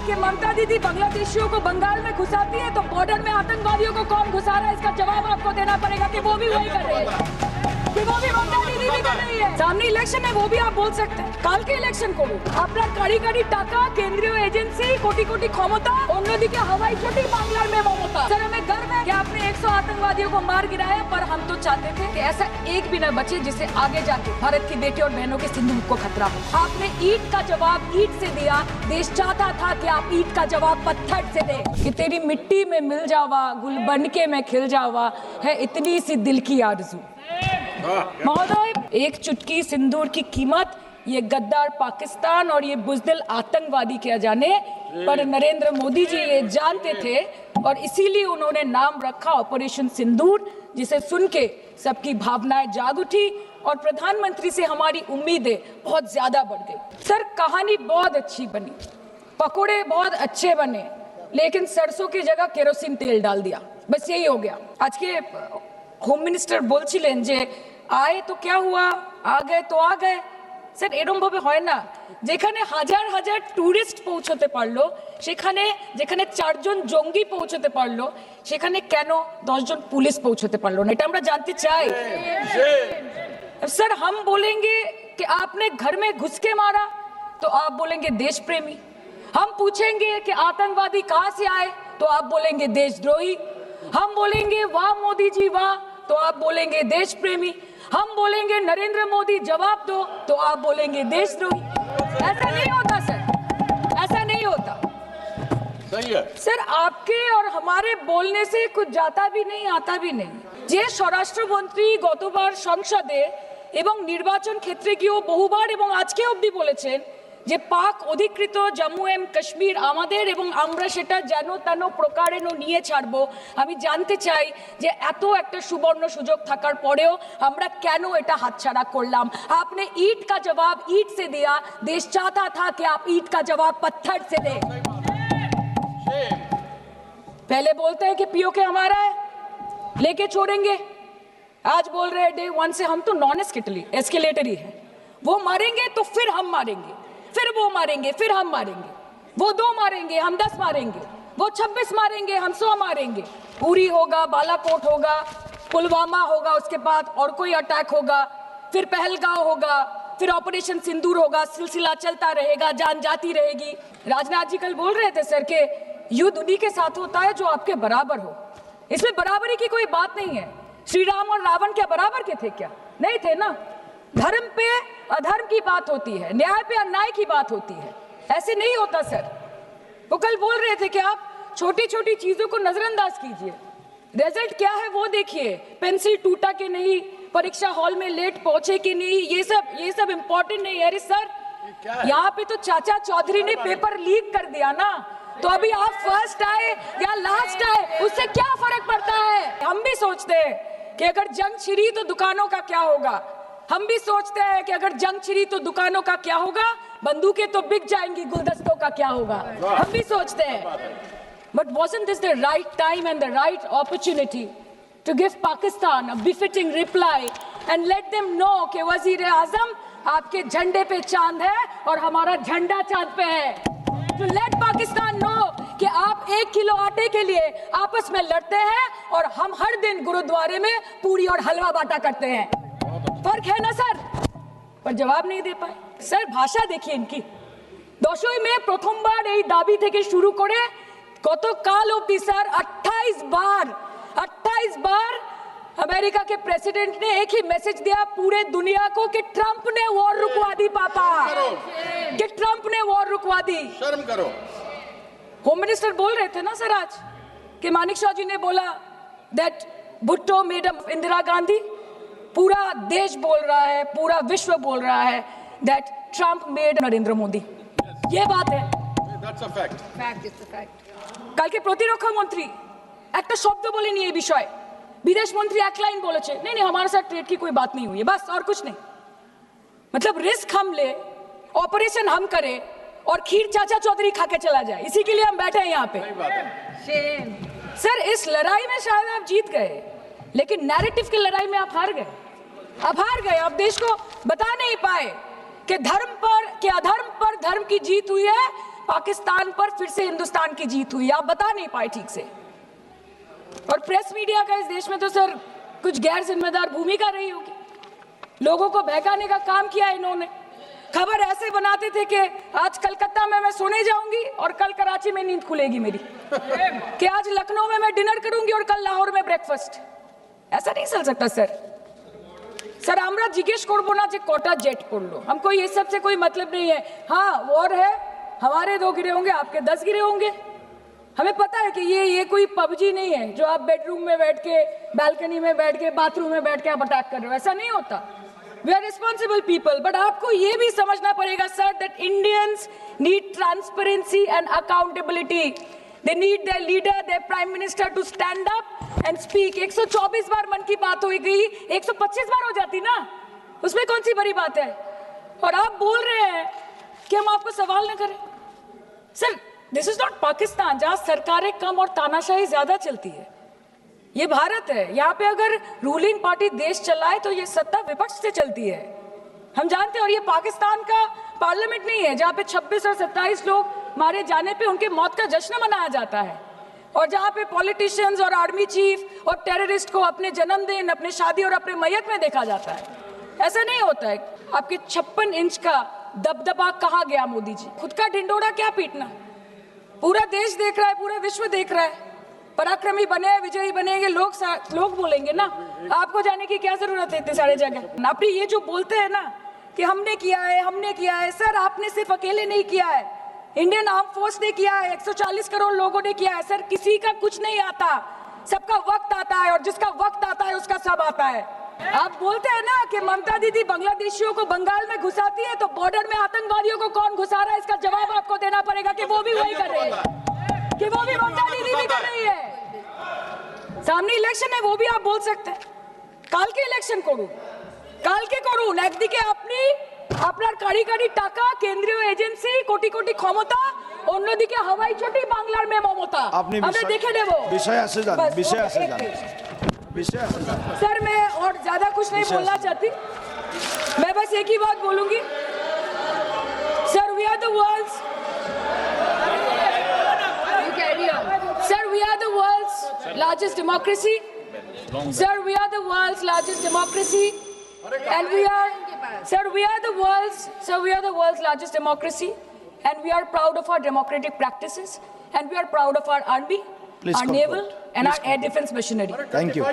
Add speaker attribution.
Speaker 1: कि ममता दीदी बांग्लादेशियों को बंगाल में घुसाती है तो बॉर्डर में आतंकवादियों को कौन घुसा रहा है, इसका जवाब आपको देना पड़ेगा कि वो भी वही कर रहे हैं, कि वो भी ममता दीदी भी कर रही है। सामने इलेक्शन है, वो भी आप बोल सकते हैं। काल के इलेक्शन को আপনার কাড়ি কাড়ি টাকা, কেন্দ্রীয় এজেন্সি, কোটি কোটি ক্ষমতা, অন্যদিকে हवाई चोटी बांग्ला में ममता। सर हमें गर्व है कि आपने 100 आतंकवादियों को मार गिराया, पर हम तो चाहते थे कि ऐसा एक भी न बचे जिससे आगे जाके भारत की बेटी और बहनों के सिंदूर को खतरा हो। आपने ईंट का जवाब ईंट से दिया, देश चाहता था कि आप ईंट का जवाब पत्थर से दें। कि तेरी मिट्टी में मिल जावा, गुल बन के मैं खिल जावा, है इतनी सी दिल की आरज़ू। महोदय, एक चुटकी सिंदूर की कीमत ये गद्दार पाकिस्तान और ये बुज़दिल आतंकवादी क्या जाने, पर नरेंद्र मोदी जी ये जानते थे और इसीलिए उन्होंने नाम रखा ऑपरेशन सिंदूर, जिसे सुन के सबकी भावनाएं जाग उठी और प्रधानमंत्री से हमारी उम्मीदें बहुत ज्यादा बढ़ गई। सर कहानी बहुत अच्छी बनी, पकोड़े बहुत अच्छे बने, लेकिन सरसों की जगह केरोसिन तेल डाल दिया, बस यही हो गया। आज के হোম মিনিস্টার বলছিলেন যে আয় তো क्या हुआ, आ गए तो आ गए। স্যার এরকম ভাবে হয় না, যেখানে হাজার হাজার টুরিস্ট পৌঁছতে পারলো, সেখানে যেখানে 4 জন জঙ্গি পৌঁছতে পারলো, সেখানে কেন 10 জন পুলিশ পৌঁছতে পারলো না, এটা আমরা জানতে চাই। सर हम बोलेंगे कि आपने घर में घुस के मारा तो आप बोलेंगे देश प्रेमी, हम पूछेंगे कि आतंकवादी कहां से आए तो आप बोलेंगे देशद्रोही, हम बोलेंगे वाह मोदी जी वाह तो आप बोलेंगे देश प्रेमी, हम बोलेंगे नरेंद्र मोदी जवाब दो तो आप बोलेंगे देशद्रोही। ऐसा नहीं होता सर, ऐसा नहीं होता।
Speaker 2: सही है
Speaker 1: सर, आपके और हमारे बोलने से कुछ जाता भी नहीं आता भी नहीं। যে স্বরাষ্ট্রমন্ত্রী গতবার সংসদে এবং নির্বাচন ক্ষেত্রে গিয়েও বহুবার এবং আজকে অবধি বলেছেন যে পাক অধিকৃত জম্মু এন্ড কাশ্মীর আমাদের এবং আমরা সেটা যেন তেন প্রকারেণ নিয়ে ছাড়বো, আমি জানতে চাই যে এত একটা সুবর্ণ সুযোগ থাকার পরেও আমরা কেন এটা হাতছাড়া করলাম। आपने ईंट का जवाब ईंट से दिया, देश चाहता था कि आप ईंट का जवाब पत्थर से दें। पहले बोलते हैं कि पीओके हमारा है, लेके छोड़ेंगे, आज बोल रहे हैं डे 1 से हम तो नॉन एस्केलेटरी है, वो मारेंगे तो फिर हम मारेंगे, फिर वो मारेंगे, फिर हम मारेंगे, वो 2 मारेंगे हम 10 मारेंगे, वो 26 मारेंगे हम 100 मारेंगे। उरी होगा, बालाकोट होगा, पुलवामा होगा, उसके बाद और कोई अटैक होगा, फिर पहलगांव होगा, फिर ऑपरेशन सिंदूर होगा, सिलसिला चलता रहेगा, जान जाती रहेगी। राजनाथ जी कल बोल रहे थे सर के युद्ध उन्हीं के साथ होता है जो आपके बराबर हो, इसमें बराबरी की कोई बात नहीं है। श्री राम और रावण क्या बराबर के थे क्या? नहीं थे ना। धर्म पे अधर्म की बात होती है, न्याय पे अन्याय की बात होती है, ऐसे नहीं होता सर। वो कल बोल रहे थे कि आप छोटी छोटी चीजों को नजरअंदाज कीजिए, रिजल्ट क्या है वो देखिए, पेंसिल टूटा कि नहीं, परीक्षा हॉल में लेट पहुंचे कि नहीं, ये सब इम्पोर्टेंट नहीं है। अरे सर, यहाँ पे तो चाचा चौधरी ने पेपर लीक कर दिया ना, तो अभी आप फर्स्ट आए या लास्ट आए उससे क्या फर्क पड़ता है। हम भी सोचते हैं कि अगर जंग छिड़ी तो दुकानों का क्या होगा, हम भी सोचते हैं कि अगर जंग छिड़ी तो दुकानों का क्या होगा, बंदूकें तो बिक जाएंगी, गुलदस्तों का क्या होगा, हम भी सोचते हैं। But wasn't this the right time and the right opportunity to give Pakistan a befitting reply and let them know कि वज़ीर-ए-आज़म आपके झंडे पे चांद है और हमारा झंडा चांद पे है। To let Pakistan know कि आप 1 किलो आटे के लिए आपस में लड़ते हैं और हम हर दिन गुरुद्वारे में पूरी और हलवा बांटा करते हैं, फर्क है ना सर। पर जवाब नहीं दे पाए सर। भाषा देखिए इनकी, दशई में प्रथमबार এই দাবি থেকে শুরু করে গতকাল অবধি স্যার 28 बार अमेरिका के प्रेसिडेंट ने एक ही मैसेज दिया पूरे दुनिया को कि ट्रंप ने वॉर रुकवा दी पापा, कि ट्रंप ने वॉर रुकवा दी।
Speaker 2: शर्म करो।
Speaker 1: होम मिनिस्टर बोल रहे थे ना सर आज कि मानिक शाह जी ने बोला दैट भुट्टो मेड इंदिरा गांधी, पूरा देश बोल रहा है, पूरा विश्व बोल रहा है that Trump made Narendra Modi. ये बात है,
Speaker 2: That's a fact.
Speaker 1: Fact is the fact. কালকে প্রতিরক্ষা মন্ত্রী একটা শব্দ বলেনি এই বিষয়ে, विदेश मंत्री एक लाइन बोले नहीं नहीं हमारे साथ ट्रेड की कोई बात नहीं हुई है, बस और कुछ नहीं। मतलब रिस्क हम ले, ऑपरेशन हम करें और खीर चाचा चौधरी खा के चला जाए, इसी के लिए हम बैठे हैं यहाँ पे। सर इस लड़ाई में शायद आप जीत गए, लेकिन नैरेटिव की लड़ाई में आप हार गए। आप हार गए, आप देश को बता नहीं पाए कि धर्म पर कि अधर्म पर धर्म की जीत हुई है, पाकिस्तान पर फिर से हिंदुस्तान की जीत हुई, आप बता नहीं पाए ठीक से। और प्रेस मीडिया का इस देश में तो सर कुछ गैर जिम्मेदार भूमिका रही होगी, लोगों को बहकाने का काम किया इन्होंने। खबर ऐसे बनाते थे कि आज कलकत्ता में मैं सोने जाऊंगी और कल कराची में नींद खुलेगी मेरी, कि आज लखनऊ में मैं डिनर करूंगी और कल लाहौर में ब्रेकफास्ट। ऐसा नहीं चल सकता सर আমরা জিজ্ঞেস করবো না যে কটা जेट করলো, हमको ये सब से कोई मतलब नहीं है। हाँ और है, हमारे 2 गिरे होंगे, आपके 10 गिरे होंगे। हमें पता है कि ये कोई पबजी नहीं है जो आप बेडरूम में बैठ के, बालकनी में बैठ के, बाथरूम में बैठ के आप अटैक कर रहे हो, ऐसा नहीं होता। We are responsible people, but आपको ये भी समझना पड़ेगा sir that Indians need transparency and accountability. They need their leader, their prime minister to stand up and speak. 124 बार मन की बात हो गई, 125 बार हो जाती ना, उसमें कौन सी बड़ी बात है। और आप बोल रहे हैं कि हम आपको सवाल न करें। Sir this is not Pakistan जहां सरकारें कम और तानाशाही ज्यादा चलती है, ये भारत है। यहाँ पे अगर रूलिंग पार्टी देश चलाए तो ये सत्ता विपक्ष से चलती है, हम जानते हैं। और ये पाकिस्तान का पार्लियामेंट नहीं है जहाँ पे 26 और 27 लोग मारे जाने पे उनके मौत का जश्न मनाया जाता है, और जहाँ पे पॉलिटिशियंस और आर्मी चीफ और टेररिस्ट को अपने जन्मदिन, अपने शादी और अपने मैयत में देखा जाता है। ऐसा नहीं होता है। आपके 56 इंच का दबदबा कहाँ गया मोदी जी? खुद का ढिंडोरा क्या पीटना, पूरा देश देख रहा है, पूरा विश्व देख रहा है। पराक्रमी बने, विजयी बनेंगे, लोग बोलेंगे ना, आपको जाने की क्या जरूरत है इतने सारे जगह। आप ये जो बोलते हैं ना कि हमने किया है, सर आपने सिर्फ अकेले नहीं किया है, इंडियन आर्म फोर्स ने किया है, 140 करोड़ लोगों ने किया है। सर किसी का कुछ नहीं आता, सबका वक्त आता है, और जिसका वक्त आता है उसका सब आता है। आप बोलते हैं ना कि ममता दीदी बांग्लादेशियों को बंगाल में घुसाती है, तो बॉर्डर में आतंकवादियों को कौन घुसा रहा है, इसका जवाब आपको देना पड़ेगा कि वो भी वही कर रहे हैं, कि वो भी ममता दीदी भी कर रही है। सामने इलेक्शन है, वो भी आप बोल सकते हैं। काल के इलेक्शन কালকে করুন, একদিকে আপনি আপনার কারি কারি টাকা, কেন্দ্রীয় এজেন্সি, কোটি কোটি ক্ষমতা, অন্যদিকে হাওয়াই চটি বাংলার মে মমতা। আমরা দেখে নেব।
Speaker 3: विषय আসে যান, विषय আসে যান।
Speaker 1: सर मैं और ज्यादा कुछ नहीं बोलना चाहती, मैं बस एक ही बात बोलूंगी। Sir we are the world's, sir we are the world's largest democracy, sir we are the world's largest democracy, and we are, sir we are the world's largest democracy, and we are proud of our democratic practices, and we are proud of our army,
Speaker 3: Please
Speaker 1: our
Speaker 3: conclude.
Speaker 1: naval, and our air defense machinery.
Speaker 3: Thank you.